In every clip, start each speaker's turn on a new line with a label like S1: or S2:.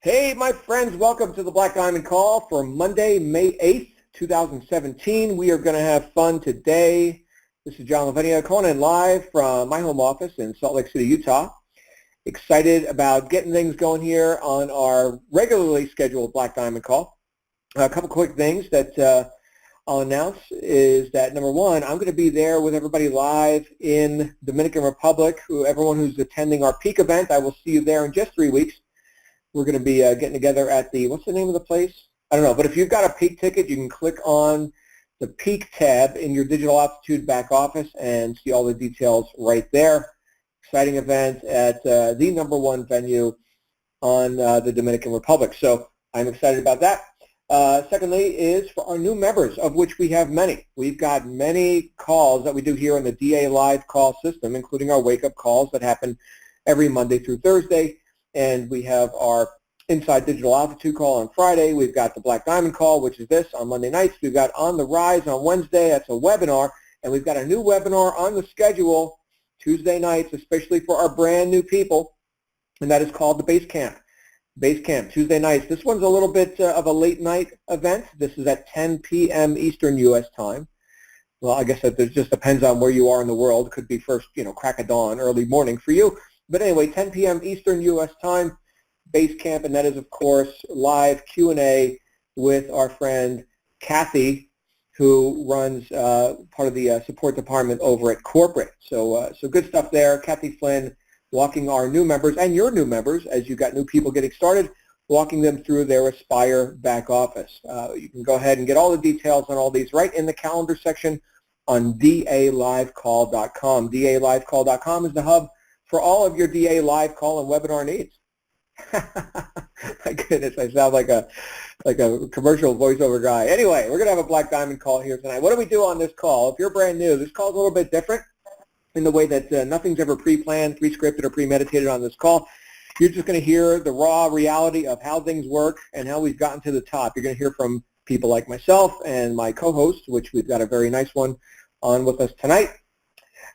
S1: Hey, my friends, welcome to the Black Diamond Call for Monday, May 8th, 2017. We are going to have fun today. This is John Lavinia calling in live from my home office in Salt Lake City, Utah. Excited about getting things going here on our regularly scheduled Black Diamond Call. A couple quick things that I'll announce is that, number one, I'm going to be there with everybody live in Dominican Republic. Everyone who's attending our peak event, I will see you there in just 3 weeks. We're going to be getting together at the, what's the name of the place? I don't know, but if you've got a peak ticket, you can click on the peak tab in your Digital Altitude back office and see all the details right there. Exciting event at the #1 venue on the Dominican Republic. So I'm excited about that. Secondly is for our new members, of which we have many. We've got many calls that we do here on the DA Live call system, including our wake-up calls that happen every Monday through Thursday. And we have our Inside Digital Altitude call on Friday. We've got the Black Diamond call, which is this, on Monday nights. We've got On the Rise on Wednesday. That's a webinar. And we've got a new webinar on the schedule Tuesday nights, especially for our brand new people. And that is called the Base Camp. Base Camp, Tuesday nights. This one's a little bit of a late night event. This is at 10 p.m. Eastern U.S. time. Well, I guess that just depends on where you are in the world. It could be first, crack of dawn, early morning for you. But anyway, 10 p.m. Eastern U.S. time, Base Camp, and that is, of course, live Q&A with our friend Kathy, who runs part of the support department over at corporate. So good stuff there. Kathy Flynn walking our new members and your new members, as you've got new people getting started, walking them through their Aspire back office. You can go ahead and get all the details on all these right in the calendar section on dalivecall.com. dalivecall.com is the hub for all of your DA live call and webinar needs. My goodness, I sound like a commercial voiceover guy. Anyway, we're going to have a Black Diamond call here tonight. What do we do on this call? If you're brand new, this call is a little bit different in the way that nothing's ever pre-planned, pre-scripted, or premeditated on this call. You're just going to hear the raw reality of how things work and how we've gotten to the top. You're going to hear from people like myself and my co-host, which we've got a very nice one on with us tonight.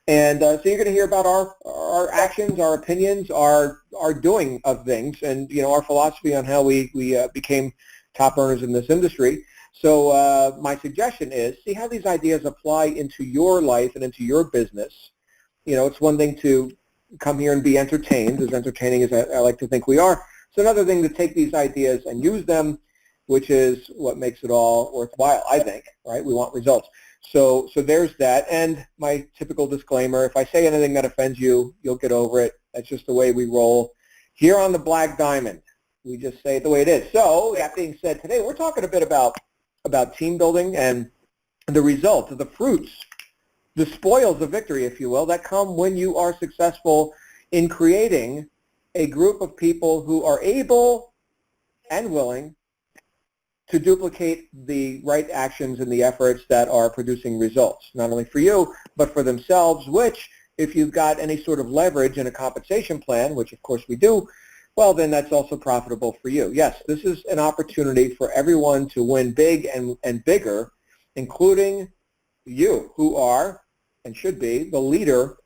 S1: And so you're going to hear about our actions, our opinions, our doing of things, and our philosophy on how we became top earners in this industry. So my suggestion is see how these ideas apply into your life and into your business. It's one thing to come here and be entertained, as entertaining as I like to think we are. It's another thing to take these ideas and use them, which is what makes it all worthwhile, I think, right? We want results. So there's that. And my typical disclaimer, if I say anything that offends you, you'll get over it. That's just the way we roll here on the Black Diamond. We just say it the way it is. So that being said, today we're talking a bit about team building and the results, the fruits, the spoils of victory, if you will, that come when you are successful in creating a group of people who are able and willing to duplicate the right actions and the efforts that are producing results, not only for you, but for themselves, which, if you've got any sort of leverage in a compensation plan, which of course we do, well, then that's also profitable for you. Yes, this is an opportunity for everyone to win big and bigger, including you, who are and should be the leader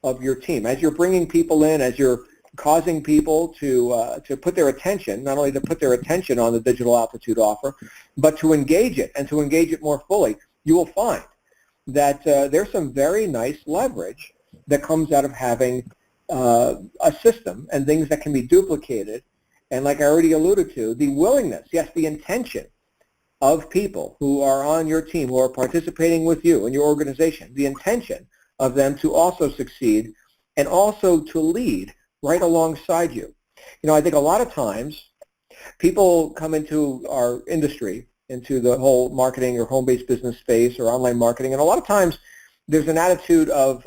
S1: of your team. As you're bringing people in, as you're causing people to put their attention, not only to put their attention on the Digital Altitude offer, but to engage it and to engage it more fully, you will find that there's some very nice leverage that comes out of having a system and things that can be duplicated. And like I already alluded to, the willingness, yes, the intention of people who are on your team, who are participating with you in your organization, the intention of them to also succeed and also to lead right alongside you. I think a lot of times people come into our industry, into the whole marketing or home-based business space or online marketing, and a lot of times there's an attitude of,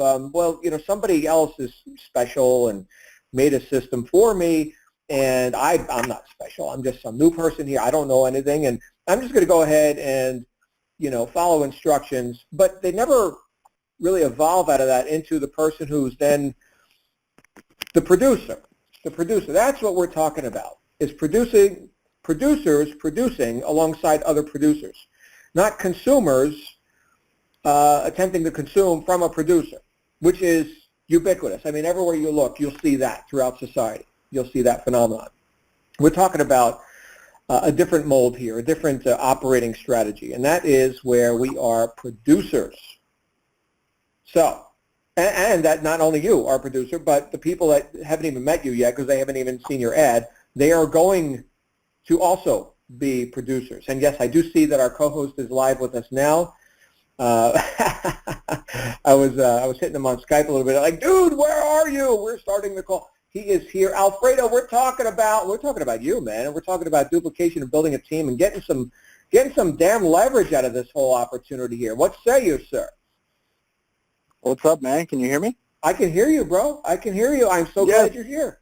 S1: somebody else is special and made a system for me, and I'm not special. I'm just some new person here. I don't know anything, and I'm just going to go ahead and, follow instructions. But they never really evolve out of that into the person who's then the producer. The producer. That's what we're talking about, is producers producing alongside other producers, not consumers attempting to consume from a producer, which is ubiquitous. I mean, everywhere you look, you'll see that throughout society. You'll see that phenomenon. we're talking about a different mold here, a different operating strategy, and that is where we are producers. So, and that not only you are a producer, but the people that haven't even met you yet because they haven't even seen your ad, they are going to also be producers. And yes, I do see that our co-host is live with us now. I was hitting him on Skype a little bit, like, dude, where are you? We're starting the call. He is here. Alfredo, we're talking about you, man, and we're talking about duplication and building a team and getting some damn leverage out of this whole opportunity here. What say you, sir?
S2: What's up, man? Can you hear me?
S1: I can hear you, bro. I can hear you. I'm so glad you're here.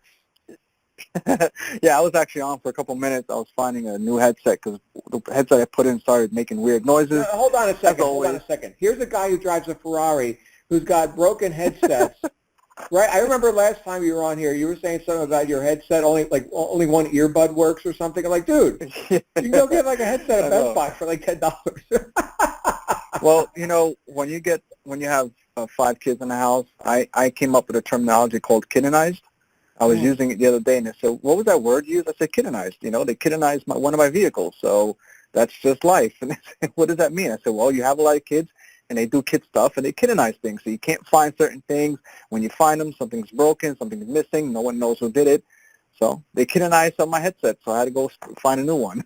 S2: Yeah, I was actually on for a couple minutes. I was finding a new headset because the headset I put in started making weird noises.
S1: Hold on a second. Here's a guy who drives a Ferrari who's got broken headsets. Right? I remember last time you were on here, you were saying something about your headset, only one earbud works or something. I'm like, dude, you can go get like a headset at Best Buy for like $10.
S2: Well, when you have 5 kids in the house, I came up with a terminology called kiddenized. I was using it the other day, and they said, what was that word you used? I said, kiddenized. They kiddenized one of my vehicles, so that's just life. And they said, what does that mean? I said, well, you have a lot of kids, and they do kid stuff, and they kiddenize things. So you can't find certain things. When you find them, something's broken, something's missing, no one knows who did it. So they kiddenized on my headset, so I had to go find a new one.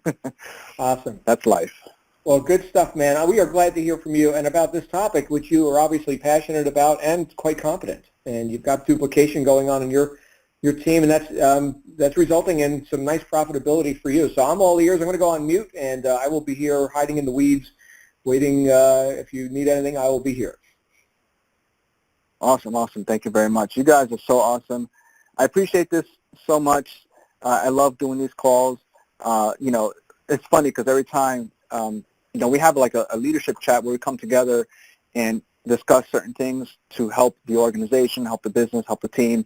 S1: Awesome.
S2: That's life.
S1: Well, good stuff, man. We are glad to hear from you and about this topic, which you are obviously passionate about and quite competent. And you've got duplication going on in your team, and that's resulting in some nice profitability for you. So I'm all ears. I'm going to go on mute, and I will be here hiding in the weeds, waiting. If you need anything, I will be here.
S2: Awesome. Thank you very much. You guys are so awesome. I appreciate this so much. I love doing these calls. It's funny because every time, we have like a leadership chat where we come together and discuss certain things to help the organization, help the business, help the team.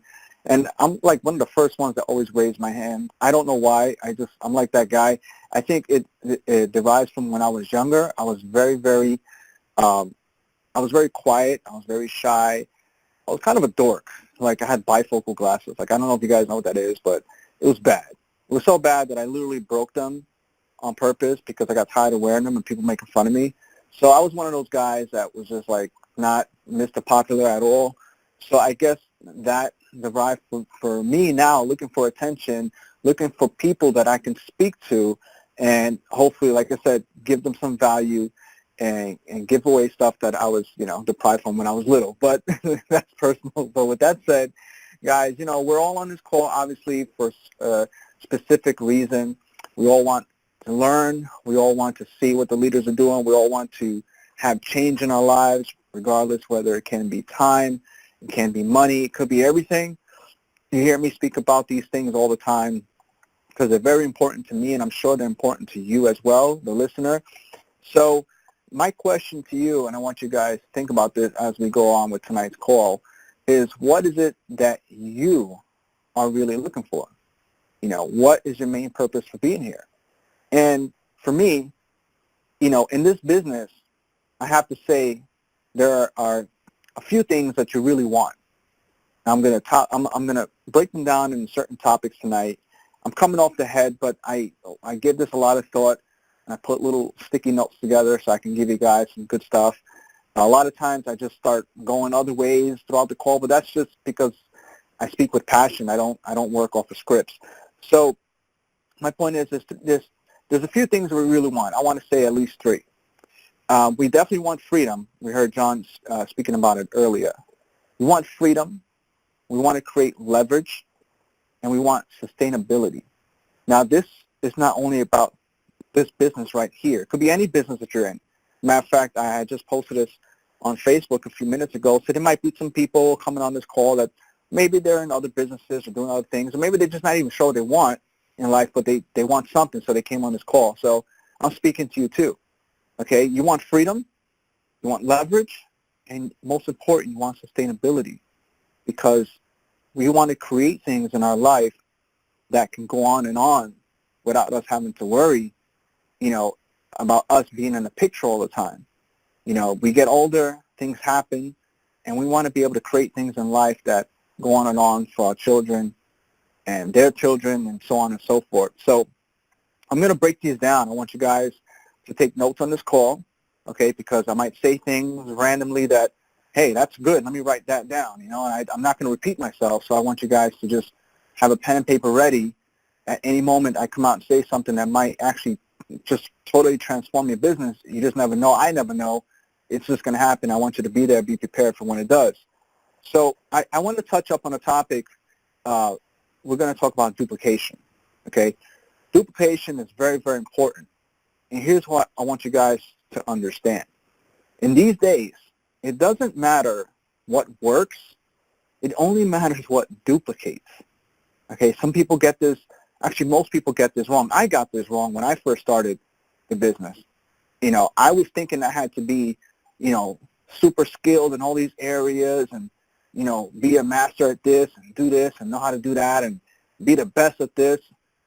S2: And I'm like one of the first ones that always raise my hand. I don't know why. I'm like that guy. I think it derives from when I was younger. I was very, very, I was very quiet. I was very shy. I was kind of a dork. Like I had bifocal glasses. Like I don't know if you guys know what that is, but it was bad. It was so bad that I literally broke them on purpose because I got tired of wearing them and people making fun of me. So I was one of those guys that was just like not Mr. Popular at all. So I guess that derived for me now, looking for attention, looking for people that I can speak to, and hopefully, like I said, give them some value and give away stuff that I was, deprived from when I was little. But that's personal. But with that said, guys, we're all on this call, obviously, for a specific reason. We all want to learn. We all want to see what the leaders are doing. We all want to have change in our lives, regardless whether it can be time, it can be money, it could be everything. You hear me speak about these things all the time because they're very important to me, and I'm sure they're important to you as well, the listener. So my question to you, and I want you guys to think about this as we go on with tonight's call, is what is it that you are really looking for? What is your main purpose for being here? And for me, in this business, I have to say there are a few things that you really want. I'm going to break them down in certain topics tonight. I'm coming off the head, but I give this a lot of thought, and I put little sticky notes together so I can give you guys some good stuff. A lot of times I just start going other ways throughout the call, but that's just because I speak with passion. I don't work off of scripts. So my point is there's a few things we really want. I want to say at least 3. We definitely want freedom. We heard John speaking about it earlier. We want freedom. We want to create leverage, and we want sustainability. Now, this is not only about this business right here. It could be any business that you're in. Matter of fact, I just posted this on Facebook a few minutes ago. So there might be some people coming on this call that maybe they're in other businesses or doing other things, or maybe they're just not even sure what they want in life, but they want something, so they came on this call. So I'm speaking to you too. Okay, you want freedom, you want leverage, and most important, you want sustainability, because we want to create things in our life that can go on and on without us having to worry, about us being in the picture all the time. We get older, things happen, and we want to be able to create things in life that go on and on for our children and their children and so on and so forth. So I'm going to break these down. I want you guys to take notes on this call, okay, because I might say things randomly that, hey, that's good. Let me write that down, and I'm not going to repeat myself, so I want you guys to just have a pen and paper ready. At any moment I come out and say something that might actually just totally transform your business. You just never know. I never know. It's just going to happen. I want you to be there, be prepared for when it does. So I want to touch up on a topic. We're going to talk about duplication, okay? Duplication is very, very important. And here's what I want you guys to understand. In these days, it doesn't matter what works. It only matters what duplicates. Okay, some people get this, actually most people get this wrong. I got this wrong when I first started the business. I was thinking I had to be, super skilled in all these areas and, be a master at this and do this and know how to do that and be the best at this.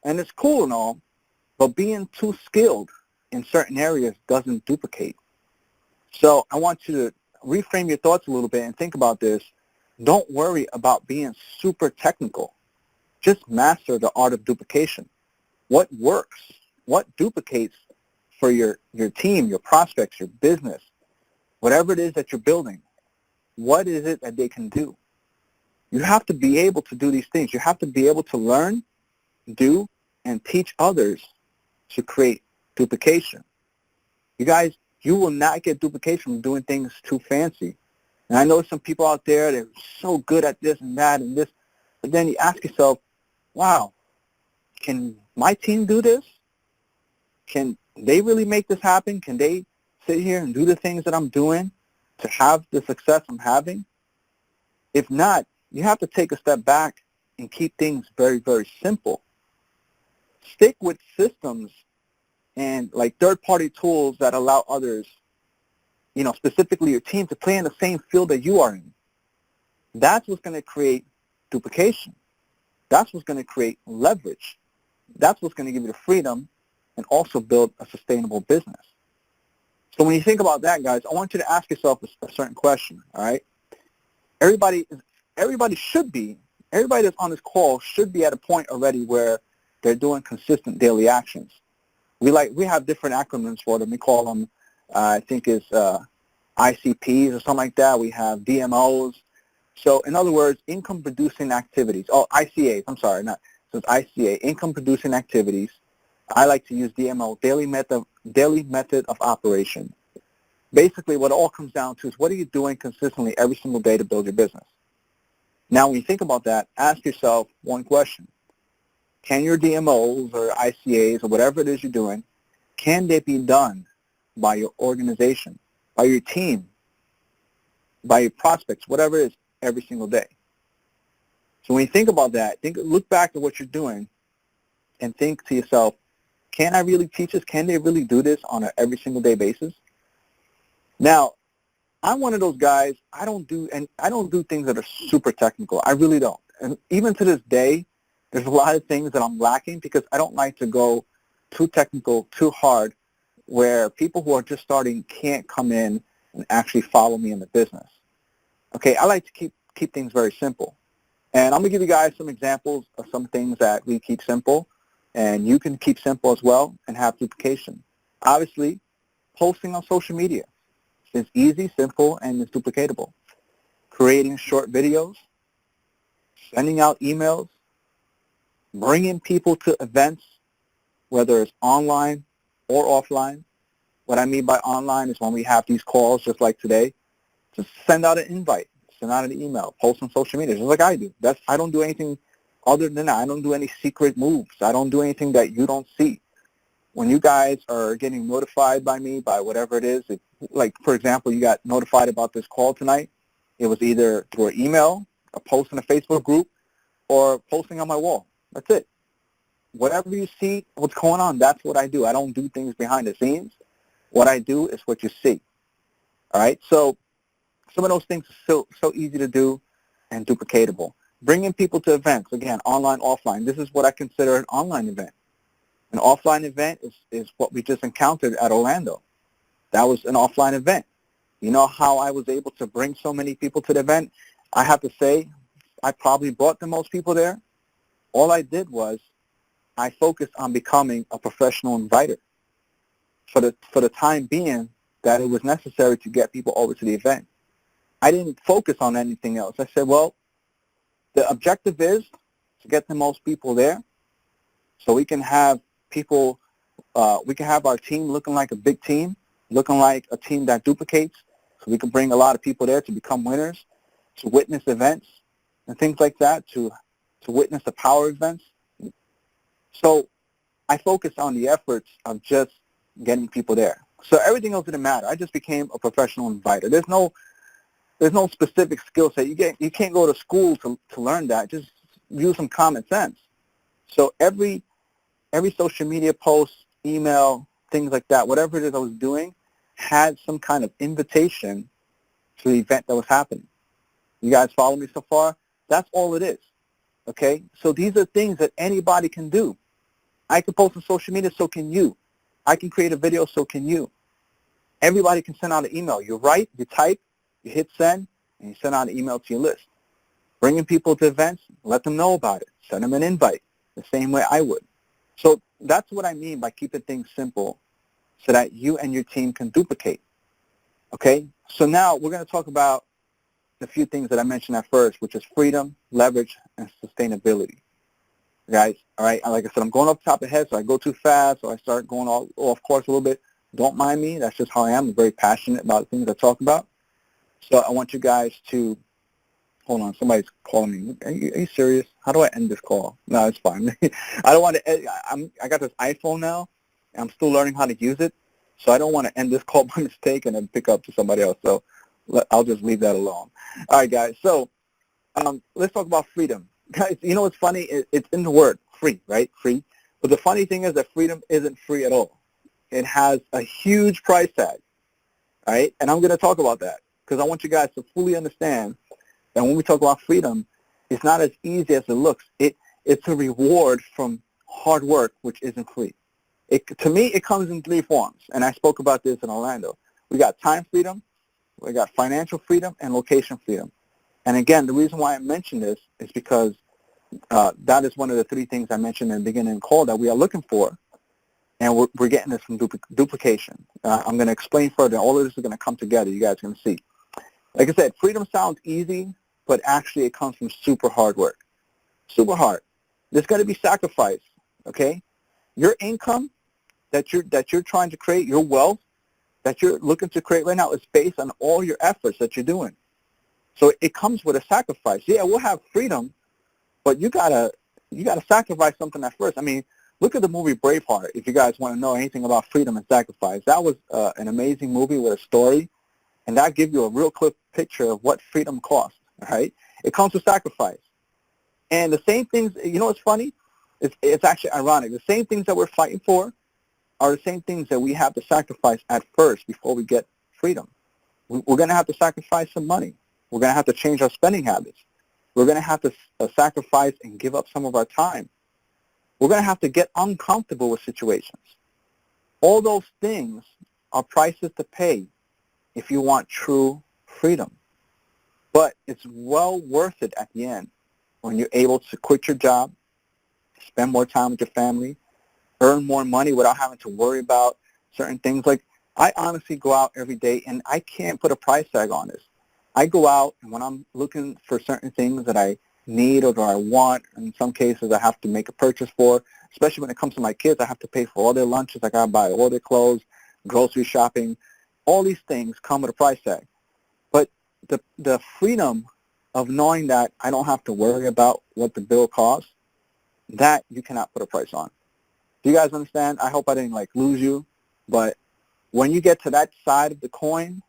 S2: And it's cool and all, but being too skilled in certain areas doesn't duplicate. So I want you to reframe your thoughts a little bit and think about this. Don't worry about being super technical. Just master the art of duplication. What works? What duplicates for your team, your prospects, your business, whatever it is that you're building? What is it that they can do? You have to be able to do these things. You have to be able to learn, do, and teach others to create duplication. You guys, you will not get duplication from doing things too fancy. And I know some people out there that are so good at this and that and this, but then you ask yourself, wow, can my team do this? Can they really make this happen? Can they sit here and do the things that I'm doing to have the success I'm having? If not, you have to take a step back and keep things very, very simple. Stick with systems and like third-party tools that allow others, specifically your team, to play in the same field that you are in. That's what's going to create duplication. That's what's going to create leverage. That's what's going to give you the freedom and also build a sustainable business. So when you think about that, guys, I want you to ask yourself a certain question, all right? Everybody that's on this call should be at a point already where they're doing consistent daily actions. We have different acronyms for them. We call them, I think it's ICPs or something like that. We have DMOs. So in other words, income-producing activities. Oh, ICAs. I'm sorry, so it's ICA, income-producing activities. I like to use DMO, daily method of operation. Basically, what it all comes down to is what are you doing consistently every single day to build your business? Now, when you think about that, ask yourself one question. Can your DMOs or ICAs or whatever it is you're doing, can they be done by your organization, by your team, by your prospects, whatever it is, every single day? So when you think about that, look back at what you're doing and think to yourself, can I really teach this? Can they really do this on an every single day basis? Now, I'm one of those guys, I don't do things that are super technical. I really don't. And even to this day, there's a lot of things that I'm lacking because I don't like to go too technical, too hard, where people who are just starting can't come in and actually follow me in the business. Okay, I like to keep things very simple. And I'm going to give you guys some examples of some things that we keep simple, and you can keep simple as well and have duplication. Obviously, posting on social media. It's easy, simple, and it's duplicatable. Creating short videos, sending out emails, bringing people to events, whether it's online or offline. What I mean by online is when we have these calls just like today, just send out an invite, send out an email, post on social media, just like I do. I don't do anything other than that. I don't do any secret moves. I don't do anything that you don't see. When you guys are getting notified by me, by whatever it is, like, for example, you got notified about this call tonight, it was either through an email, a post in a Facebook group, or posting on my wall. That's it. Whatever you see, what's going on, that's what I do. I don't do things behind the scenes. What I do is what you see. All right? So some of those things are so easy to do and duplicatable. Bringing people to events, again, online, offline. This is what I consider an online event. An offline event is what we just encountered at Orlando. That was an offline event. You know how I was able to bring so many people to the event? I have to say, I probably brought the most people there. all I did was I focused on becoming a professional inviter for the time being that it was necessary to get people over to the event. I didn't focus on anything else. I said, well, the objective is to get the most people there so we can have people, we can have our team looking like a big team, looking like a team that duplicates, so we can bring a lot of people there to become winners, to witness events and things like that, to witness the power events. So I focused on the efforts of just getting people there. So everything else didn't matter. I just became a professional inviter. There's no specific skill set. You can't go to school to learn that. Just use some common sense. So every social media post, email, things like that, whatever it is I was doing, had some kind of invitation to the event that was happening. You guys follow me so far? That's all it is. Okay? So these are things that anybody can do. I can post on social media, so can you. I can create a video, so can you. Everybody can send out an email. You write, you type, you hit send, and you send out an email to your list. Bringing people to events, let them know about it. Send them an invite the same way I would. So that's what I mean by keeping things simple so that you and your team can duplicate. Okay? So now we're going to talk about the few things that I mentioned at first, which is freedom, leverage, and sustainability. Guys, all right, like I said, I'm going off the top of the head, so I go too fast, so I start going off course a little bit. Don't mind me. That's just how I am. I'm very passionate about the things I talk about. So I want you guys to, hold on, somebody's calling me. Are you serious? How do I end this call? No, it's fine. I don't want to, I got this iPhone now, and I'm still learning how to use it, so I don't want to end this call by mistake and then pick up to somebody else. So I'll just leave that alone. All right, guys. So let's talk about freedom. Guys, you know what's funny? It's in the word, free, right? Free. But the funny thing is that freedom isn't free at all. It has a huge price tag, all right? And I'm going to talk about that because I want you guys to fully understand that when we talk about freedom, it's not as easy as it looks. It's a reward from hard work, which isn't free. To me, it comes in three forms, and I spoke about this in Orlando. We got time freedom, we got financial freedom, and location freedom. And again, the reason why I mention this is because that is one of the three things I mentioned in the beginning of the call that we are looking for, and we're getting this from duplication. I'm going to explain further. All of this is going to come together. You guys are going to see. Like I said, freedom sounds easy, but actually it comes from super hard work. Super hard. There's going to be sacrifice, okay? Your income that you're trying to create, your wealth that you're looking to create right now is based on all your efforts that you're doing. So it comes with a sacrifice. Yeah, we'll have freedom, but you gotta sacrifice something at first. I mean, look at the movie Braveheart. If you guys want to know anything about freedom and sacrifice, that was an amazing movie with a story, and that gives you a real clear picture of what freedom costs. Right? It comes with sacrifice, and the same things. You know what's funny? It's actually ironic. The same things that we're fighting for are the same things that we have to sacrifice at first before we get freedom. We're going to have to sacrifice some money. We're going to have to change our spending habits. We're going to have to sacrifice and give up some of our time. We're going to have to get uncomfortable with situations. All those things are prices to pay if you want true freedom. But it's well worth it at the end when you're able to quit your job, spend more time with your family, earn more money without having to worry about certain things. Like, I honestly go out every day, and I can't put a price tag on this. I go out, and when I'm looking for certain things that I need or that I want, in some cases I have to make a purchase for, especially when it comes to my kids. I have to pay for all their lunches. I got to buy all their clothes, grocery shopping. All these things come with a price tag. But the freedom of knowing that I don't have to worry about what the bill costs, that you cannot put a price on. Do you guys understand? I hope I didn't lose you, but when you get to that side of the coin,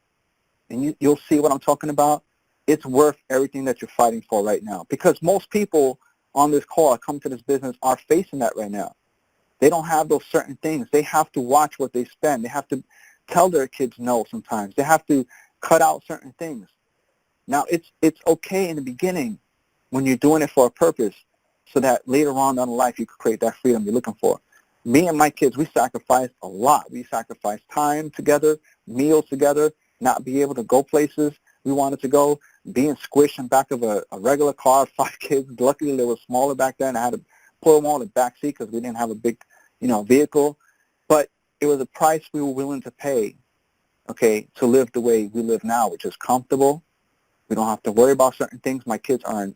S2: and you'll see what I'm talking about, it's worth everything that you're fighting for right now. Because most people on this call that come to this business are facing that right now. They don't have those certain things. They have to watch what they spend. They have to tell their kids no sometimes. They have to cut out certain things. Now, it's okay in the beginning when you're doing it for a purpose so that later on down the life you can create that freedom you're looking for. Me and my kids, we sacrificed a lot. We sacrificed time together, meals together, not be able to go places we wanted to go, being squished in back of a regular car, 5 kids. Luckily, they were smaller back then. I had to pull them all in the back seat because we didn't have a big, vehicle. But it was a price we were willing to pay, okay, to live the way we live now, which is comfortable. We don't have to worry about certain things. My kids are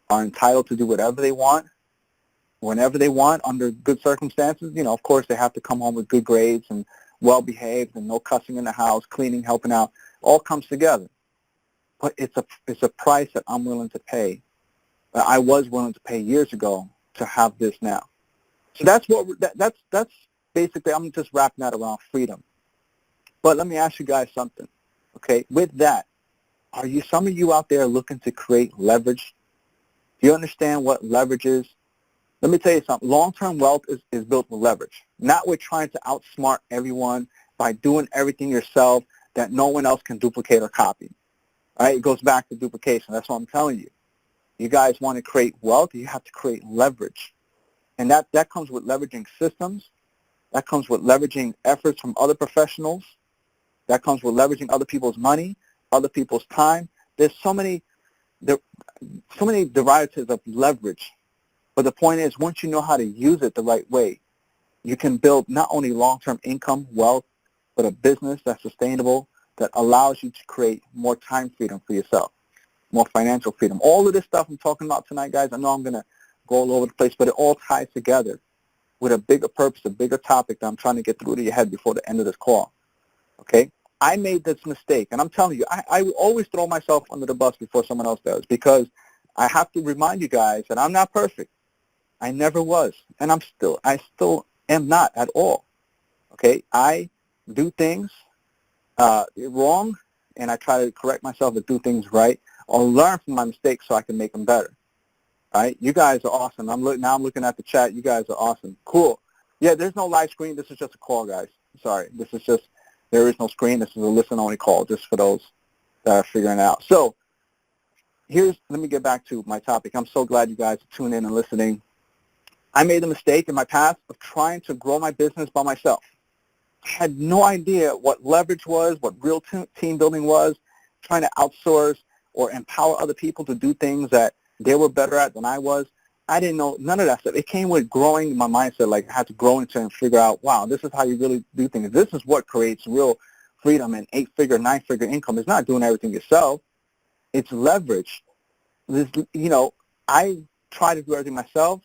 S2: entitled to do whatever they want, whenever they want, under good circumstances. Of course, they have to come home with good grades and well-behaved and no cussing in the house, cleaning, helping out. All comes together. But it's a price that I'm willing to pay, that I was willing to pay years ago to have this now. So that's basically, I'm just wrapping that around freedom. But let me ask you guys something, okay? With that, some of you out there looking to create leverage? Do you understand what leverage is? Let me tell you something. Long-term wealth is built with leverage, not with trying to outsmart everyone by doing everything yourself that no one else can duplicate or copy. All right? It goes back to duplication. That's what I'm telling you. You guys want to create wealth, you have to create leverage. And that comes with leveraging systems. That comes with leveraging efforts from other professionals. That comes with leveraging other people's money, other people's time. There's so many derivatives of leverage. But the point is, once you know how to use it the right way, you can build not only long-term income, wealth, but a business that's sustainable, that allows you to create more time freedom for yourself, more financial freedom. All of this stuff I'm talking about tonight, guys, I know I'm going to go all over the place, but it all ties together with a bigger purpose, a bigger topic that I'm trying to get through to your head before the end of this call. Okay? I made this mistake, and I'm telling you, I always throw myself under the bus before someone else does, because I have to remind you guys that I'm not perfect. I never was, and I still am not at all. Okay? I do things wrong, and I try to correct myself to do things right, or learn from my mistakes so I can make them better. All right? You guys are awesome. I'm looking at the chat. You guys are awesome. Cool. Yeah, there's no live screen. This is just a call, guys. Sorry. There is no screen. This is a listen-only call, just for those that are figuring it out. So let me get back to my topic. I'm so glad you guys are tuning in and listening. I made the mistake in my past of trying to grow my business by myself. I had no idea what leverage was, what real team building was, trying to outsource or empower other people to do things that they were better at than I was. I didn't know none of that stuff. It came with growing my mindset. Like, I had to grow into it and figure out, wow, this is how you really do things. This is what creates real freedom and 8-figure, 9-figure income. It's not doing everything yourself. It's leverage. I try to do everything myself.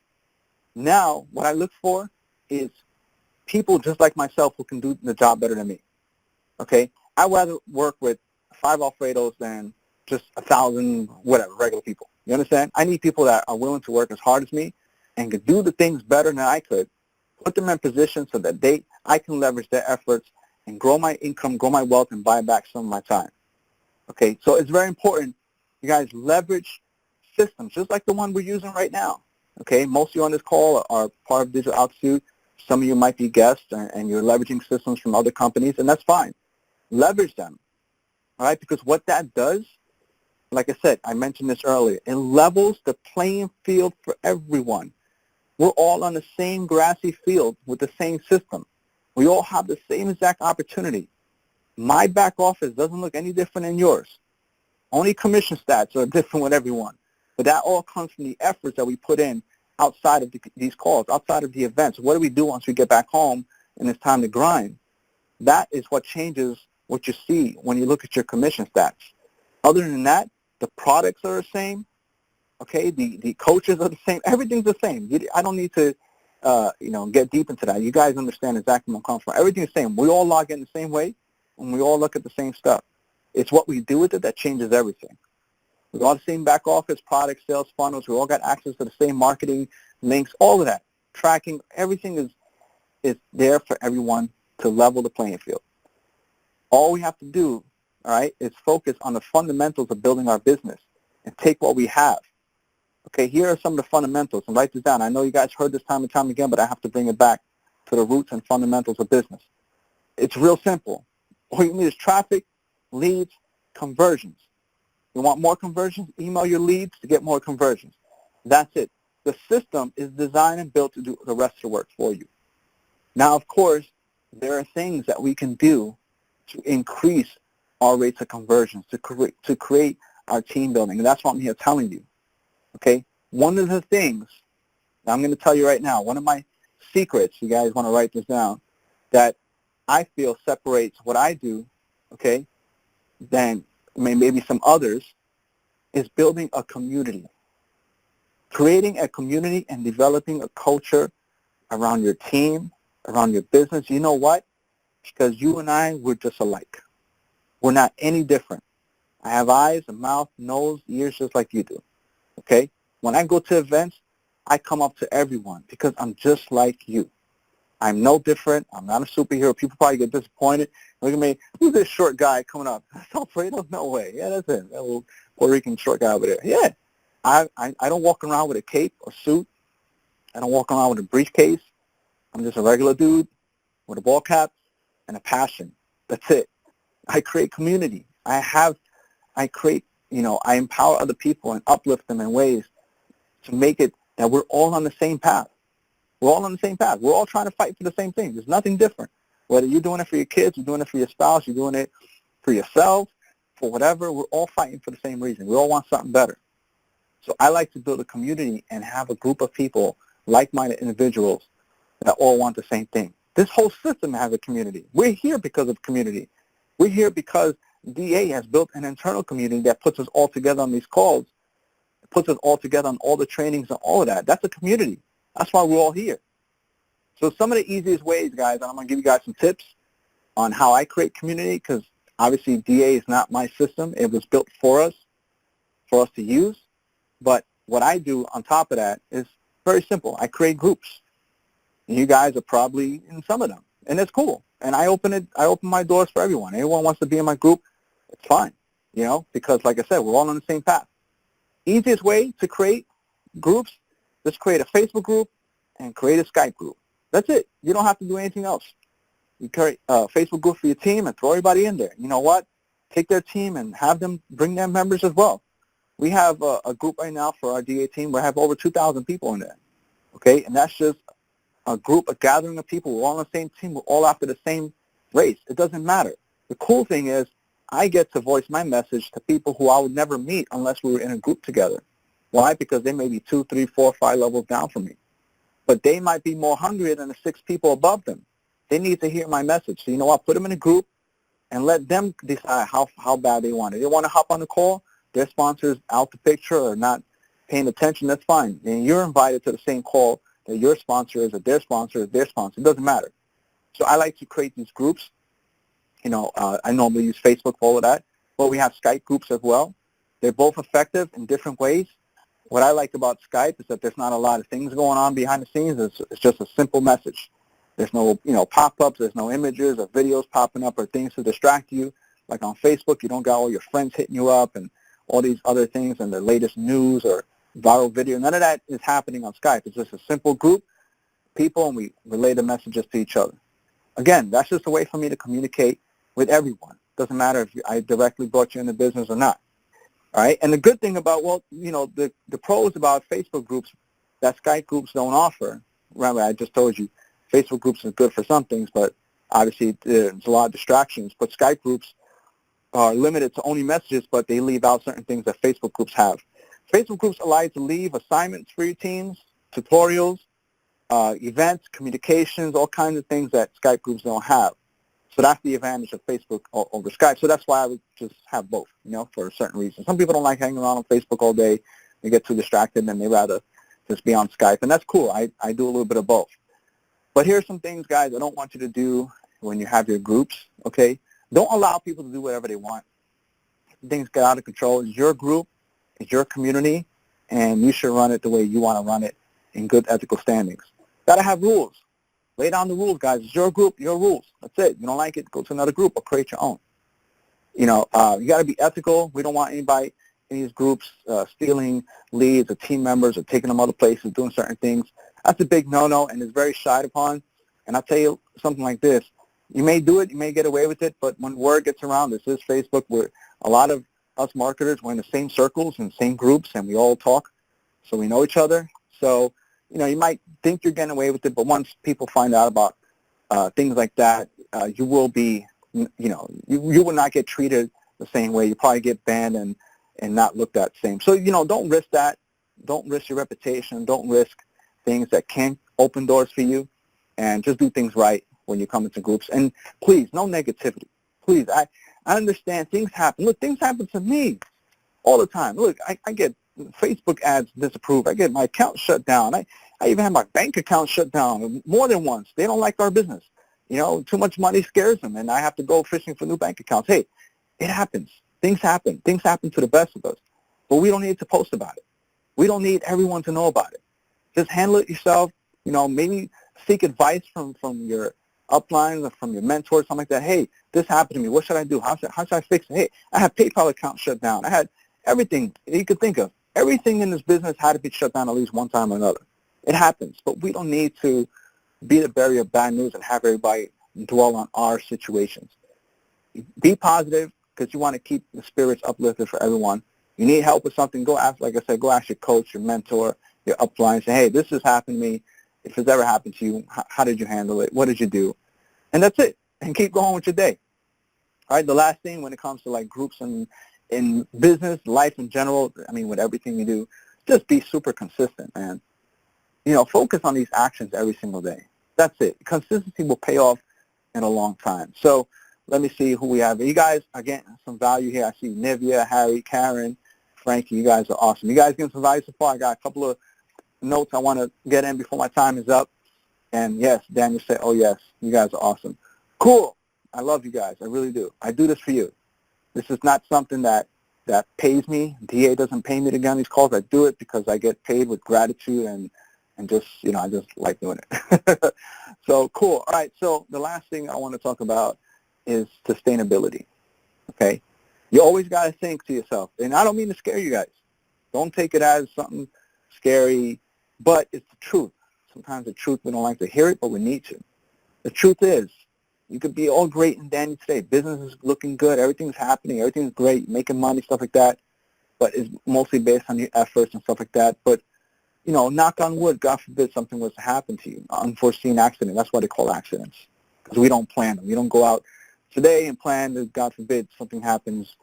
S2: Now, what I look for is people just like myself who can do the job better than me. Okay? I'd rather work with 5 Alfredos than just 1,000, whatever, regular people. You understand? I need people that are willing to work as hard as me and can do the things better than I could, put them in position so that I can leverage their efforts and grow my income, grow my wealth, and buy back some of my time. Okay? So it's very important you guys leverage systems, just like the one we're using right now. Okay? Most of you on this call are part of Digital Altitude. Some of you might be guests, and you're leveraging systems from other companies, and that's fine. Leverage them, all right? Because what that does, like I said, I mentioned this earlier, it levels the playing field for everyone. We're all on the same grassy field with the same system. We all have the same exact opportunity. My back office doesn't look any different than yours. Only commission stats are different with everyone. But that all comes from the efforts that we put in outside of these calls, outside of the events. What do we do once we get back home and it's time to grind? That is what changes what you see when you look at your commission stats. Other than that, the products are the same. Okay, the coaches are the same. Everything's the same. I don't need to, get deep into that. You guys understand exactly where I'm coming from. Everything's the same. We all log in the same way, and we all look at the same stuff. It's what we do with it that changes everything. We all the same back office, products, sales funnels. We all got access to the same marketing links, all of that. Tracking, everything is there for everyone to level the playing field. All we have to do, all right, is focus on the fundamentals of building our business and take what we have. Okay, here are some of the fundamentals, and write this down. I know you guys heard this time and time again, but I have to bring it back to the roots and fundamentals of business. It's real simple. All you need is traffic, leads, conversions. You want more conversions? Email your leads to get more conversions. That's it. The system is designed and built to do the rest of the work for you. Now, of course, there are things that we can do to increase our rates of conversions, to create our team building. And that's what I'm here telling you. Okay? One of the things that I'm going to tell you right now, one of my secrets, you guys want to write this down, that I feel separates what I do, okay, than maybe some others, is building a community. Creating a community and developing a culture around your team, around your business. You know what? Because you and I, we're just alike. We're not any different. I have eyes, a mouth, nose, ears just like you do, okay? When I go to events, I come up to everyone because I'm just like you. I'm no different. I'm not a superhero. People probably get disappointed. Look at me. Who's this short guy coming up? That's Alfredo? No way. Yeah, that's him. That little Puerto Rican short guy over there. Yeah. I don't walk around with a cape or suit. I don't walk around with a briefcase. I'm just a regular dude with a ball cap and a passion. That's it. I create community. I empower other people and uplift them in ways to make it that we're all on the same path. We're all on the same path. We're all trying to fight for the same thing. There's nothing different. Whether you're doing it for your kids, you're doing it for your spouse, you're doing it for yourself, for whatever, we're all fighting for the same reason. We all want something better. So I like to build a community and have a group of people, like-minded individuals, that all want the same thing. This whole system has a community. We're here because of community. We're here because DA has built an internal community that puts us all together on these calls, puts us all together on all the trainings and all of that. That's a community. That's why we're all here. So some of the easiest ways, guys, and I'm going to give you guys some tips on how I create community, because obviously DA is not my system. It was built for us to use. But what I do on top of that is very simple. I create groups. And you guys are probably in some of them. And it's cool. And I open my doors for everyone. Anyone wants to be in my group, it's fine. Because like I said, we're all on the same path. Easiest way to create groups, just create a Facebook group and create a Skype group. That's it. You don't have to do anything else. You create a Facebook group for your team and throw everybody in there. You know what? Take their team and have them bring their members as well. We have a group right now for our DA team. We have over 2,000 people in there. Okay? And that's just a group, a gathering of people. We're all on the same team. We're all after the same race. It doesn't matter. The cool thing is I get to voice my message to people who I would never meet unless we were in a group together. Why? Because they may be 2, 3, 4, 5 levels down from me. But they might be more hungry than the 6 people above them. They need to hear my message. So you know what? Put them in a group and let them decide how bad they want it. They want to hop on the call, their sponsor's out the picture or not paying attention, that's fine. And you're invited to the same call that your sponsor is or their sponsor is their sponsor. It doesn't matter. So I like to create these groups. I normally use Facebook for all of that. But we have Skype groups as well. They're both effective in different ways. What I like about Skype is that there's not a lot of things going on behind the scenes. It's just a simple message. There's no, pop-ups. There's no images or videos popping up or things to distract you. Like on Facebook, you don't got all your friends hitting you up and all these other things and the latest news or viral video. None of that is happening on Skype. It's just a simple group, people, and we relay the messages to each other. Again, that's just a way for me to communicate with everyone. Doesn't matter if I directly brought you into business or not. All right, and the good thing about, the pros about Facebook groups that Skype groups don't offer, remember I just told you Facebook groups are good for some things, but obviously there's a lot of distractions, but Skype groups are limited to only messages, but they leave out certain things that Facebook groups have. Facebook groups allow you to leave assignments for your teams, tutorials, events, communications, all kinds of things that Skype groups don't have. So that's the advantage of Facebook over Skype. So that's why I would just have both, for a certain reason. Some people don't like hanging around on Facebook all day. They get too distracted and they rather just be on Skype. And that's cool. I do a little bit of both. But here's some things, guys, I don't want you to do when you have your groups, okay? Don't allow people to do whatever they want. Things get out of control. It's your group. It's your community. And you should run it the way you want to run it in good ethical standings. Got to have rules. Lay down the rules, guys. It's your group, your rules. That's it. You don't like it, go to another group or create your own. You got to be ethical. We don't want anybody in these groups stealing leads or team members or taking them other places, doing certain things. That's a big no-no, and it's very shied upon. And I'll tell you something like this. You may do it, you may get away with it, but when word gets around, this is Facebook, where a lot of us marketers, we're in the same circles and same groups, and we all talk, so we know each other. So, you might think you're getting away with it, but once people find out about things like that, you will be, you will not get treated the same way. You probably get banned, and and not looked at the same. So, don't risk that. Don't risk your reputation. Don't risk things that can open doors for you, and just do things right when you come into groups. And please, no negativity. Please, I understand things happen. Look, things happen to me all the time. Look, I get Facebook ads disapproved. I get my account shut down. I even have my bank account shut down more than once. They don't like our business. Too much money scares them, and I have to go fishing for new bank accounts. Hey, it happens. Things happen. Things happen to the best of us. But we don't need to post about it. We don't need everyone to know about it. Just handle it yourself. Maybe seek advice from your uplines or from your mentor, something like that. Hey, this happened to me. What should I do? How should I fix it? Hey, I have PayPal account shut down. I had everything you could think of. Everything in this business had to be shut down at least one time or another. It happens. But we don't need to be the bearer of bad news and have everybody dwell on our situations. Be positive, because you want to keep the spirits uplifted for everyone. You need help with something, go ask, like I said, go ask your coach, your mentor, your upline. Say, hey, this has happened to me. If it's ever happened to you, how did you handle it? What did you do? And that's it. And keep going with your day. All right, the last thing when it comes to like groups and in business, life in general, with everything you do, just be super consistent, man. Focus on these actions every single day. That's it. Consistency will pay off in a long time. So let me see who we have. You guys are getting some value here. I see Nivea, Harry, Karen, Frankie. You guys are awesome. You guys getting some value so far? I got a couple of notes I want to get in before my time is up. And yes, Daniel said, oh yes, you guys are awesome. Cool. I love you guys. I really do. I do this for you. This is not something that pays me. DA doesn't pay me to get on these calls. I do it because I get paid with gratitude and just, I just like doing it. So cool. All right. So the last thing I want to talk about is sustainability. Okay. You always got to think to yourself, and I don't mean to scare you guys. Don't take it as something scary, but it's the truth. Sometimes the truth, we don't like to hear it, but we need to. The truth is, you could be all great and dandy today. Business is looking good. Everything's happening. Everything's great. Making money, stuff like that. But it's mostly based on your efforts and stuff like that. But, knock on wood, God forbid something was to happen to you. Unforeseen accident. That's why they call accidents. Because we don't plan them. We don't go out today and plan that, God forbid, something happens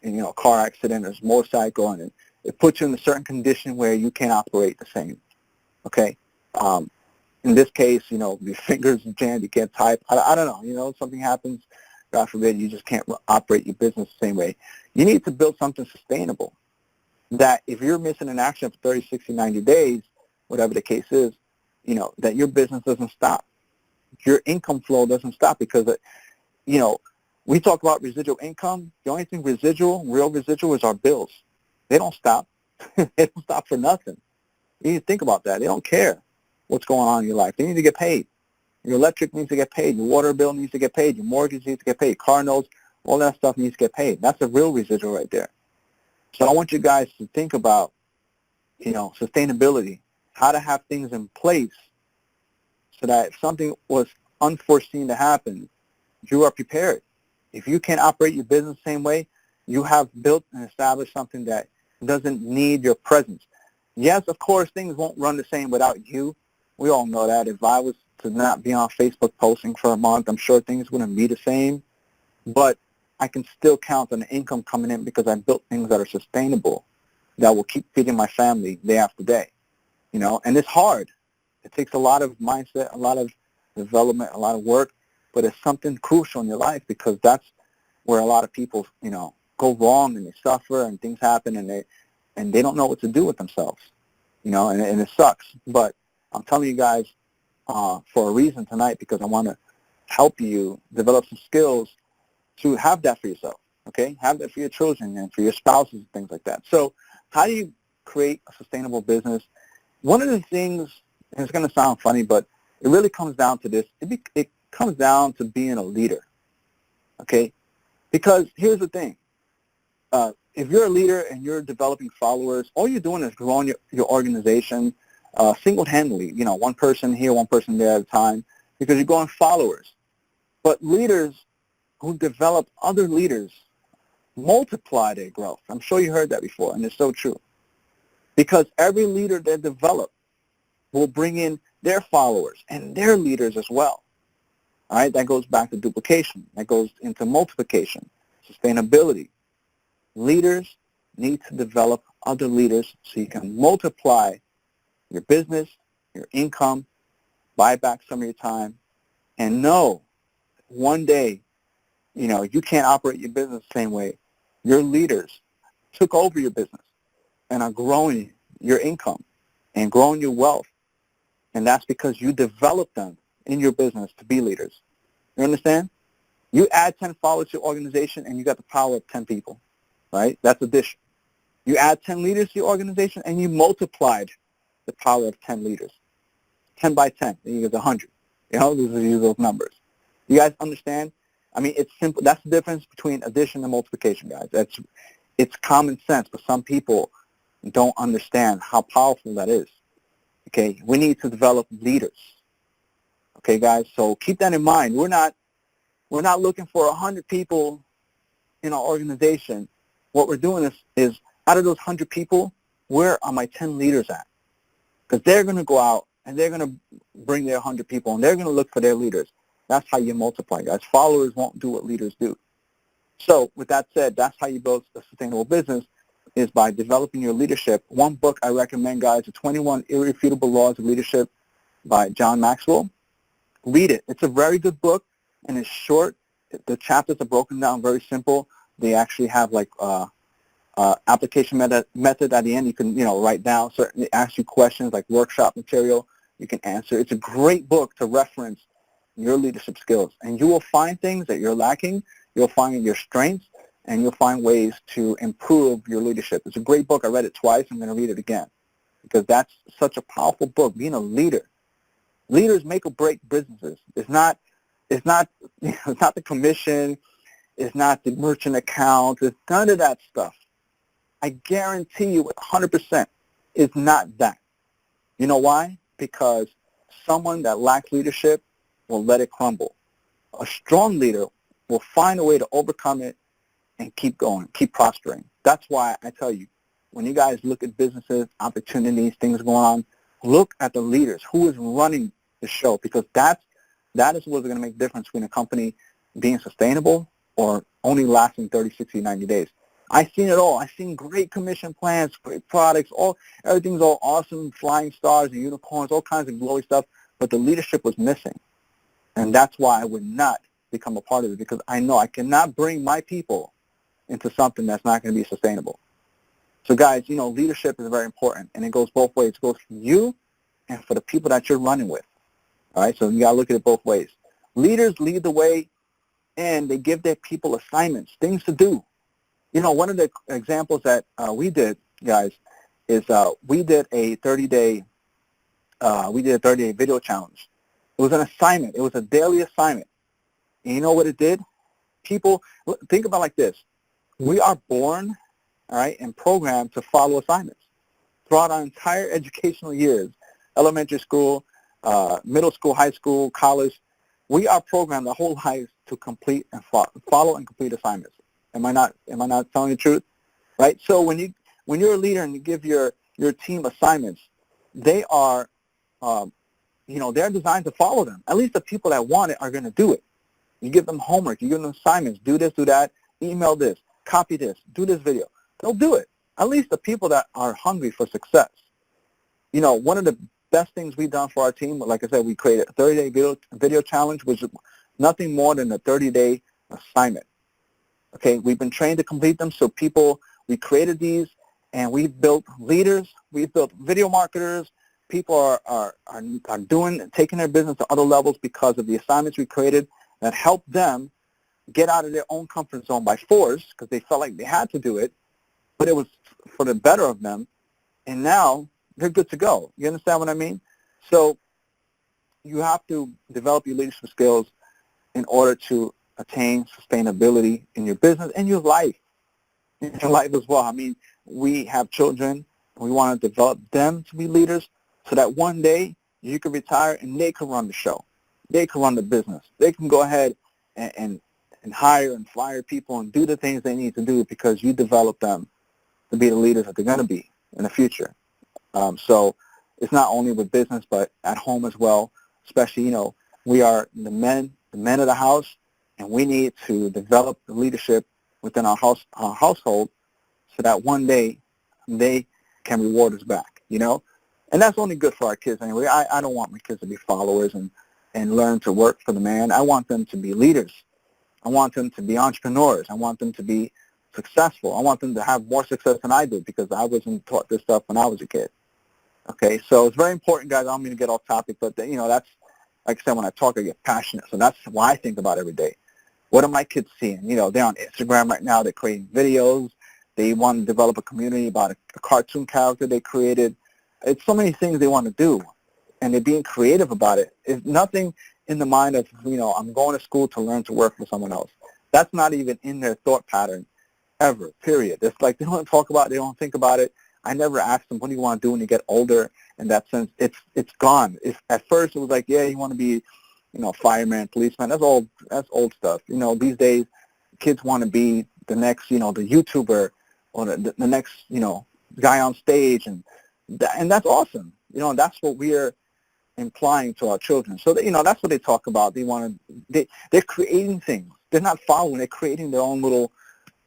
S2: in, a car accident or a motorcycle, and it puts you in a certain condition where you can't operate the same. Okay? In this case, your fingers jammed, you can't type. I don't know. Something happens, God forbid, you just can't operate your business the same way. You need to build something sustainable that if you're missing an action for 30, 60, 90 days, whatever the case is, that your business doesn't stop. Your income flow doesn't stop because, we talk about residual income. The only thing real residual is our bills. They don't stop. They don't stop for nothing. You need to think about that. They don't care what's going on in your life. They need to get paid. Your electric needs to get paid. Your water bill needs to get paid. Your mortgage needs to get paid. Car notes, all that stuff needs to get paid. That's a real residual right there. So I want you guys to think about, sustainability, how to have things in place so that if something was unforeseen to happen, you are prepared. If you can't operate your business the same way, you have built and established something that doesn't need your presence. Yes, of course, things won't run the same without you. We all know that. If I was to not be on Facebook posting for a month, I'm sure things wouldn't be the same. But I can still count on the income coming in because I built things that are sustainable, that will keep feeding my family day after day. And it's hard. It takes a lot of mindset, a lot of development, a lot of work, but it's something crucial in your life because that's where a lot of people, go wrong and they suffer and things happen and they don't know what to do with themselves, and it sucks. But I'm telling you guys for a reason tonight because I want to help you develop some skills to have that for yourself, okay? Have that for your children and for your spouses and things like that. So how do you create a sustainable business? One of the things, and it's going to sound funny, but it really comes down to this. It comes down to being a leader, okay? Because here's the thing. If you're a leader and you're developing followers, all you're doing is growing your organization single-handedly, one person here, one person there at a time, because you're growing followers. But leaders who develop other leaders multiply their growth. I'm sure you heard that before, and it's so true. Because every leader they develop will bring in their followers and their leaders as well. All right, that goes back to duplication. That goes into multiplication, sustainability. Leaders need to develop other leaders so you can multiply your business, your income, buy back some of your time, and know one day, you can't operate your business the same way. Your leaders took over your business and are growing your income and growing your wealth, and that's because you developed them in your business to be leaders. You understand? You add 10 followers to your organization and you got the power of 10 people, right? That's addition. You add 10 leaders to your organization and you multiplied the power of 10 leaders. 10 by 10, then you get 100. These are those numbers. You guys understand? I mean, it's simple. That's the difference between addition and multiplication, guys. It's common sense, but some people don't understand how powerful that is. Okay, we need to develop leaders. Okay, guys, so keep that in mind. We're not looking for 100 people in our organization. What we're doing is out of those 100 people, where are my 10 leaders at? Because they're going to go out and they're going to bring their 100 people and they're going to look for their leaders. That's how you multiply, guys. Followers won't do what leaders do. So with that said, that's how you build a sustainable business, is by developing your leadership. One book I recommend, guys, The 21 Irrefutable Laws of Leadership by John Maxwell. Read it. It's a very good book, and it's short. The chapters are broken down very simple. They actually have like application method at the end. You can write down certain, ask you questions like workshop material. You can answer. It's a great book to reference your leadership skills, and you will find things that you're lacking. You'll find your strengths, and you'll find ways to improve your leadership. It's a great book. I read it twice. I'm going to read it again because that's such a powerful book. Being a leader. Leaders make or break businesses. It's not the commission. It's not the merchant account. It's none of that stuff. I guarantee you 100% it's not that. You know why? Because someone that lacks leadership will let it crumble. A strong leader will find a way to overcome it and keep going, keep prospering. That's why I tell you, when you guys look at businesses, opportunities, things going on, look at the leaders. Who is running the show? Because that is what's going to make the difference between a company being sustainable or only lasting 30, 60, 90 days. I've seen it all. I've seen great commission plans, great products, everything's all awesome, flying stars and unicorns, all kinds of glory stuff, but the leadership was missing. And that's why I would not become a part of it, because I know I cannot bring my people into something that's not going to be sustainable. So guys, leadership is very important, and it goes both ways. It goes for you and for the people that you're running with. All right, so you got to look at it both ways. Leaders lead the way, and they give their people assignments, things to do. One of the examples that we did, guys, is we did a 30-day video challenge. It was an assignment. It was a daily assignment. And you know what it did? People, think about it like this. We are born, all right, and programmed to follow assignments. Throughout our entire educational years, elementary school, middle school, high school, college, we are programmed our whole lives to complete and follow and complete assignments. Am I not telling the truth? Right? So when you're a leader and you give your team assignments, they are they're designed to follow them. At least the people that want it are going to do it. You give them homework, you give them assignments, do this, do that, email this, copy this, do this video. They'll do it. At least the people that are hungry for success. One of the best things we've done for our team, like I said, we created a 30-day video challenge, which is nothing more than a 30-day assignment. Okay, we've been trained to complete them, so we created these, and we've built leaders, we've built video marketers. People are taking their business to other levels because of the assignments we created that helped them get out of their own comfort zone by force, because they felt like they had to do it, but it was for the better of them, and now they're good to go. You understand what I mean? So you have to develop your leadership skills in order to attain sustainability in your business and your life. In your life as well. I mean, we have children, and we want to develop them to be leaders so that one day you can retire and they can run the show. They can run the business. They can go ahead and hire and fire people and do the things they need to do because you develop them to be the leaders that they're going to be in the future. So it's not only with business, but at home as well. Especially, we are the men of the house, and we need to develop the leadership within our household so that one day they can reward us back, you know? And that's only good for our kids anyway. I don't want my kids to be followers and learn to work for the man. I want them to be leaders. I want them to be entrepreneurs. I want them to be successful. I want them to have more success than I did because I wasn't taught this stuff when I was a kid. Okay, so it's very important, guys. I don't mean to get off topic, but, you know, that's, like I said, when I talk, I get passionate. So that's why I think about every day. What are my kids seeing? You know, they're on Instagram right now. They're creating videos. They want to develop a community about a cartoon character they created. It's so many things they want to do, and they're being creative about it. It's nothing in the mind of, you know, I'm going to school to learn to work for someone else. That's not even in their thought pattern ever, period. It's like they don't talk about it. They don't think about it. I never asked them, what do you want to do when you get older? In that sense, it's gone. At first, it was like, yeah, you want to be, you know, fireman, policeman. That's old stuff. You know, these days, kids want to be the next, you know, the YouTuber or the next, you know, guy on stage, and that's awesome. You know, that's what we're implying to our children. So, you know, that's what they talk about. They want to, they're creating things. They're not following. They're creating their own little,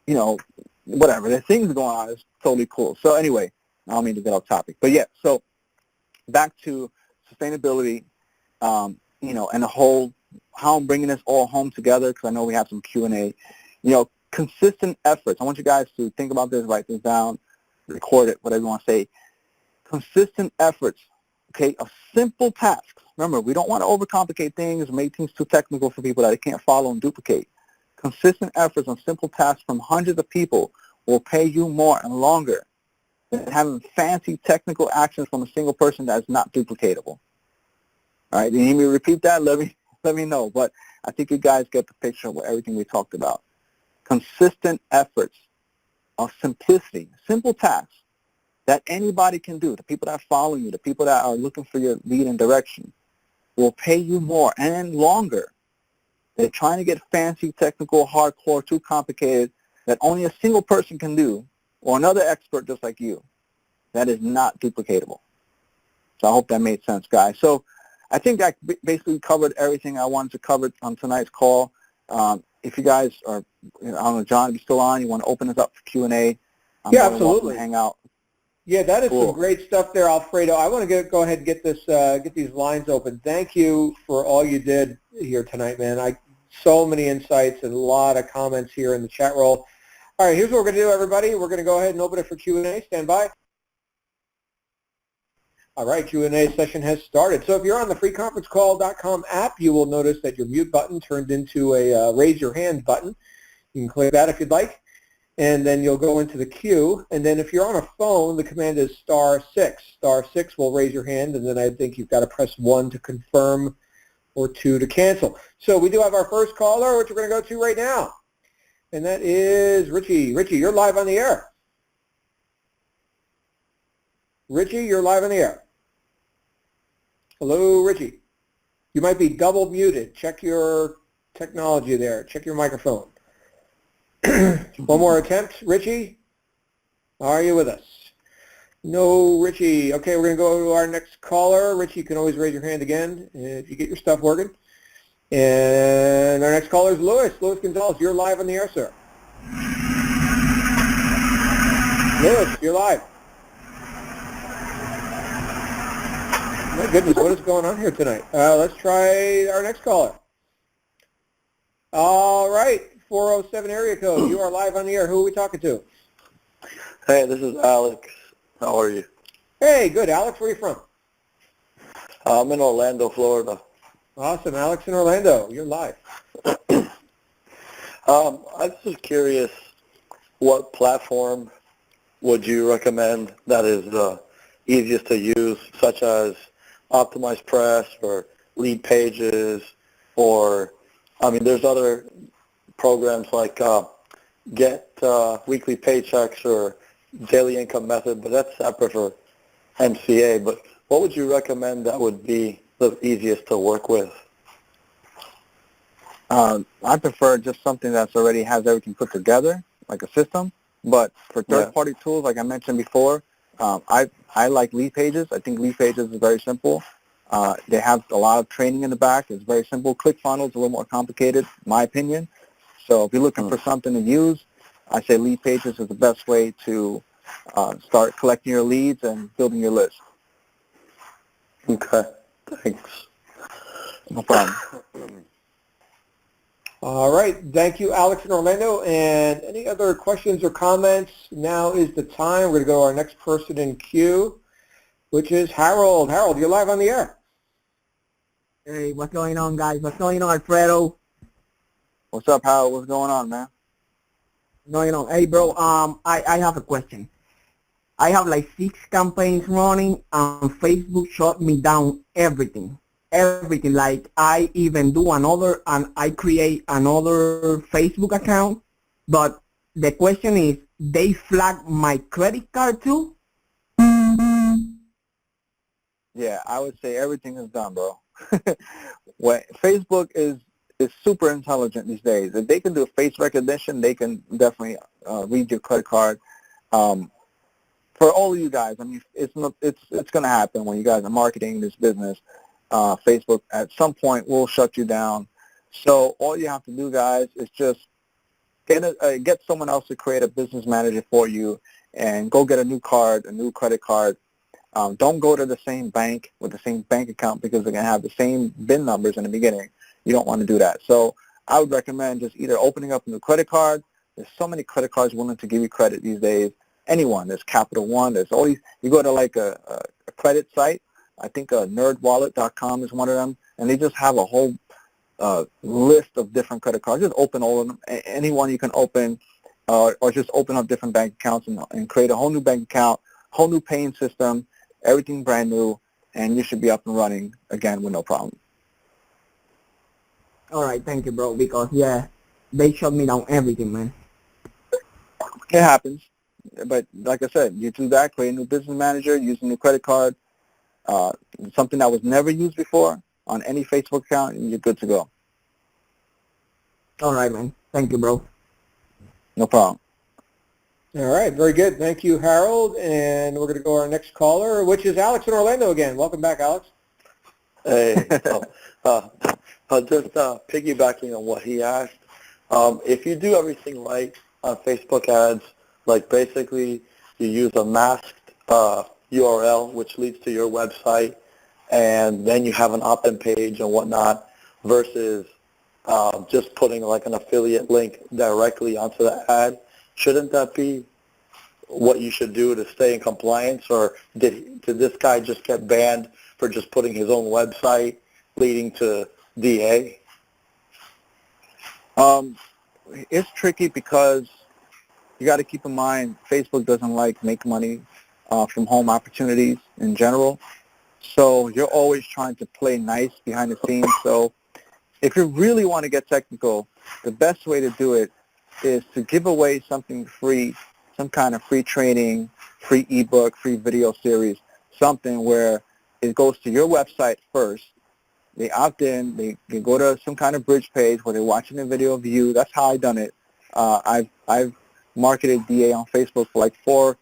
S2: you know, whatever. There's things going on. It's totally cool. So anyway, I don't mean to get off topic. But yeah, so back to sustainability, you know, and the whole, how I'm bringing this all home together, because I know we have some Q&A. You know, consistent efforts. I want you guys to think about this, write this down, record it, whatever you want to say. Consistent efforts, okay, of simple tasks. Remember, we don't want to overcomplicate things, make things too technical for people that they can't follow and duplicate. Consistent efforts on simple tasks from hundreds of people will pay you more and longer than having fancy technical actions from a single person that is not duplicatable. All right, you need me to repeat that? Let me know. But I think you guys get the picture of everything we talked about. Consistent efforts of simplicity, simple tasks that anybody can do, the people that follow you, the people that are looking for your lead and direction, will pay you more and longer. They're trying to get fancy, technical, hardcore, too complicated, that only a single person can do, or another expert just like you. That is not duplicatable. So I hope that made sense, guys. So I think I basically covered everything I wanted to cover on tonight's call. If you guys are, I don't know, John, if you're still on, you want to open this up for Q&A, I'm
S1: Yeah,
S2: more than welcome
S1: absolutely.
S2: to hang out.
S1: Yeah, that is
S2: Cool.
S1: some great stuff there, Alfredo. I want to go ahead and get these lines open. Thank you for all you did here tonight, man. So many insights and a lot of comments here in the chat roll. All right, here's what we're going to do, everybody. We're going to go ahead and open it for Q&A. Stand by. All right, Q&A session has started. So if you're on the freeconferencecall.com app, you will notice that your mute button turned into a raise your hand button. You can click that if you'd like, and then you'll go into the queue. And then if you're on a phone, the command is *6. *6 will raise your hand, and then I think you've got to press 1 to confirm or 2 to cancel. So we do have our first caller, which we're going to go to right now, and that is Richie. Richie, you're live on the air. Richie, you're live on the air. Hello, Richie. You might be double muted. Check your technology there. Check your microphone. One more attempt. Richie, are you with us? No, Richie. Okay, we're going to go to our next caller. Richie, you can always raise your hand again if you get your stuff working. And our next caller is Louis. Louis Gonzalez, you're live on the air, sir. Louis, you're live. My goodness, what is going on here tonight? Let's try our next caller. All right, 407 area code. You are live on the air. Who are we talking to?
S3: Hey, this is Alex. How are you?
S1: Hey, good. Alex, where are you from?
S3: I'm in Orlando, Florida.
S1: Awesome. Alex in Orlando. You're live.
S3: I was just curious, what platform would you recommend that is easiest to use, such as Optimized Press or Lead Pages, or, I mean, there's other programs like Get Weekly Paychecks or Daily Income Method, but I prefer MCA. But what would you recommend that would be the easiest to work with?
S2: I prefer just something that's already has everything put together, like a system. But for third-party tools, like I mentioned before, I like Lead Pages. I think Lead Pages is very simple. They have a lot of training in the back. It's very simple. ClickFunnels is a little more complicated, in my opinion. So if you're looking for something to use, I say lead pages is the best way to start collecting your leads and building your list.
S3: Okay, thanks.
S2: No problem.
S1: All right. Thank you, Alex and Orlando. And any other questions or comments? Now is the time. We're going to go to our next person in queue, which is Harold. Harold, you're live on the air.
S4: Hey, what's going on, guys? What's going on, Alfredo?
S2: What's up, Howard? What's going on, man?
S4: What's going on? Hey, bro, I have a question. I have like 6 campaigns running, and Facebook shut me down everything. Everything. Like, I even do another, and I create another Facebook account, but the question is, they flag my credit card too?
S2: Yeah, I would say everything is done, bro. Facebook is super intelligent these days. If they can do face recognition, they can definitely read your credit card. For all of you guys, I mean, it's going to happen when you guys are marketing this business. Facebook at some point will shut you down. So all you have to do, guys, is just get someone else to create a business manager for you and go get a new card, a new credit card. Don't go to the same bank with the same bank account because they're going to have the same BIN numbers in the beginning. You don't want to do that. So I would recommend just either opening up a new credit card. There's so many credit cards willing to give you credit these days. Anyone. There's Capital One. There's always, you go to like a credit site. I think nerdwallet.com is one of them. And they just have a whole list of different credit cards. Just open all of them. Anyone you can open or just open up different bank accounts and create a whole new bank account, whole new paying system, everything brand new, and you should be up and running again with no problem.
S4: All right, thank you, bro, because, yeah, they shut me down everything, man.
S2: It happens. But like I said, you do that, create a new business manager, use a new credit card, something that was never used before on any Facebook account, and you're good to go.
S4: All right, man. Thank you, bro.
S2: No problem.
S1: All right. Very good. Thank you, Harold. And we're going to go to our next caller, which is Alex in Orlando again. Welcome back, Alex.
S3: Hey, just piggybacking on what he asked, if you do everything right on Facebook ads, like basically you use a masked URL which leads to your website, and then you have an opt-in page and whatnot, versus just putting like an affiliate link directly onto the ad, shouldn't that be what you should do to stay in compliance? Or did this guy just get banned for just putting his own website leading to DA?
S2: It's tricky because you got to keep in mind Facebook doesn't like make money from home opportunities in general. So you're always trying to play nice behind the scenes. So if you really want to get technical, the best way to do it is to give away something free, some kind of free training, free ebook, free video series, something where it goes to your website first. They opt in. They go to some kind of bridge page where they're watching a video of you. That's how I've done it. I've marketed DA on Facebook for like 3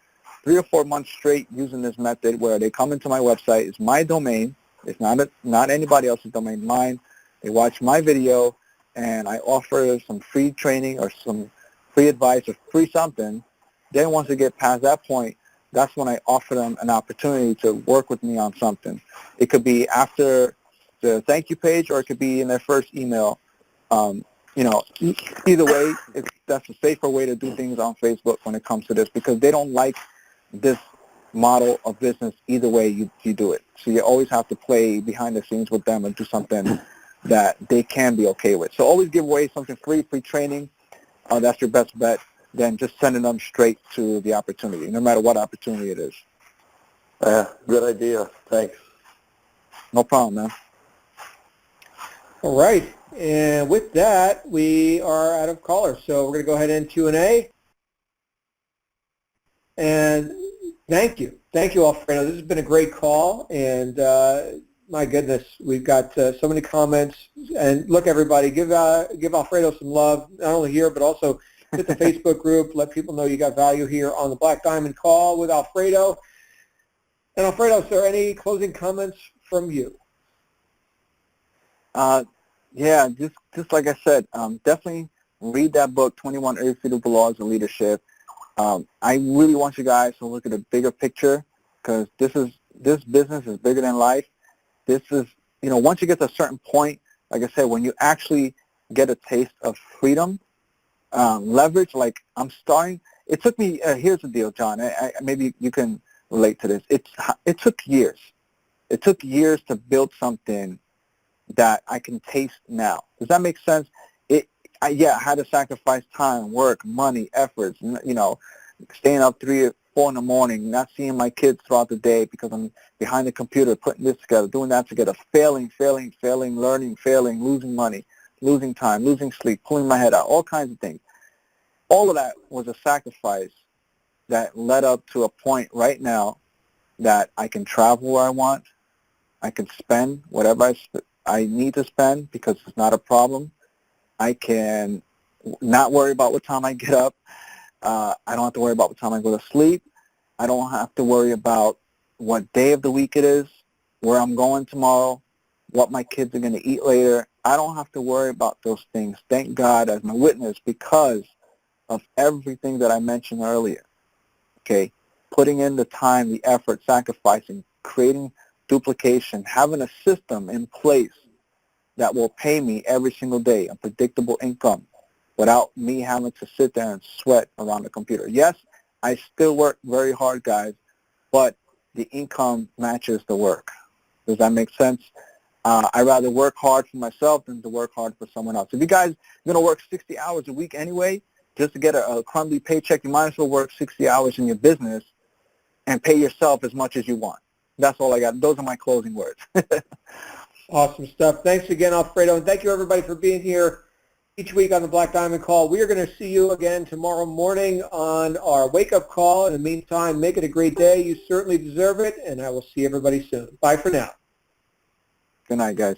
S2: or 4 months straight using this method where they come into my website. It's my domain. It's not anybody else's domain, mine. They watch my video, and I offer some free training or some free advice or free something. Then once they get past that point, that's when I offer them an opportunity to work with me on something. It could be after the thank you page, or it could be in their first email. Either way, that's a safer way to do things on Facebook when it comes to this, because they don't like this model of business either way you do it. So you always have to play behind the scenes with them and do something that they can be okay with. So always give away something free training. That's your best bet than just sending them straight to the opportunity, no matter what opportunity it is.
S3: Yeah, good idea. Thanks.
S2: No problem, man.
S1: All right. And with that, we are out of callers. So we're going to go ahead and Q&A. And thank you. Thank you, Alfredo. This has been a great call. And my goodness, we've got so many comments. And look, everybody, give Alfredo some love, not only here, but also hit the Facebook group. Let people know you got value here on the Black Diamond Call with Alfredo. And Alfredo, is there any closing comments from you?
S2: Yeah, just like I said, definitely read that book, 21 Irrefutable Laws of Leadership. I really want you guys to look at the bigger picture, because this business is bigger than life. This is, once you get to a certain point, like I said, when you actually get a taste of freedom, leverage, like I'm starting, it took me, here's the deal, John, maybe you can relate to this. It took years. It took years to build something that I can taste now. Does that make sense? I had to sacrifice time, work, money, efforts, staying up 3 or 4 in the morning, not seeing my kids throughout the day because I'm behind the computer, putting this together, doing that together, failing, learning, losing money, losing time, losing sleep, pulling my head out, all kinds of things. All of that was a sacrifice that led up to a point right now that I can travel where I want. I can spend whatever I need to spend because it's not a problem. I can not worry about what time I get up. I don't have to worry about what time I go to sleep. I don't have to worry about what day of the week it is, where I'm going tomorrow, what my kids are going to eat later. I don't have to worry about those things, thank God, as my witness, because of everything that I mentioned earlier. Okay, putting in the time, the effort, sacrificing, creating duplication, having a system in place that will pay me every single day, a predictable income, without me having to sit there and sweat around the computer. Yes, I still work very hard, guys, but the income matches the work. Does that make sense? I'd rather work hard for myself than to work hard for someone else. If you guys are going to work 60 hours a week anyway, just to get a crumbly paycheck, you might as well work 60 hours in your business and pay yourself as much as you want. That's all I got. Those are my closing words.
S1: Awesome stuff. Thanks again, Alfredo, and thank you everybody for being here each week on the Black Diamond Call. We are going to see you again tomorrow morning on our wake-up call. In the meantime, make it a great day. You certainly deserve it, and I will see everybody soon. Bye for now.
S2: Good night, guys.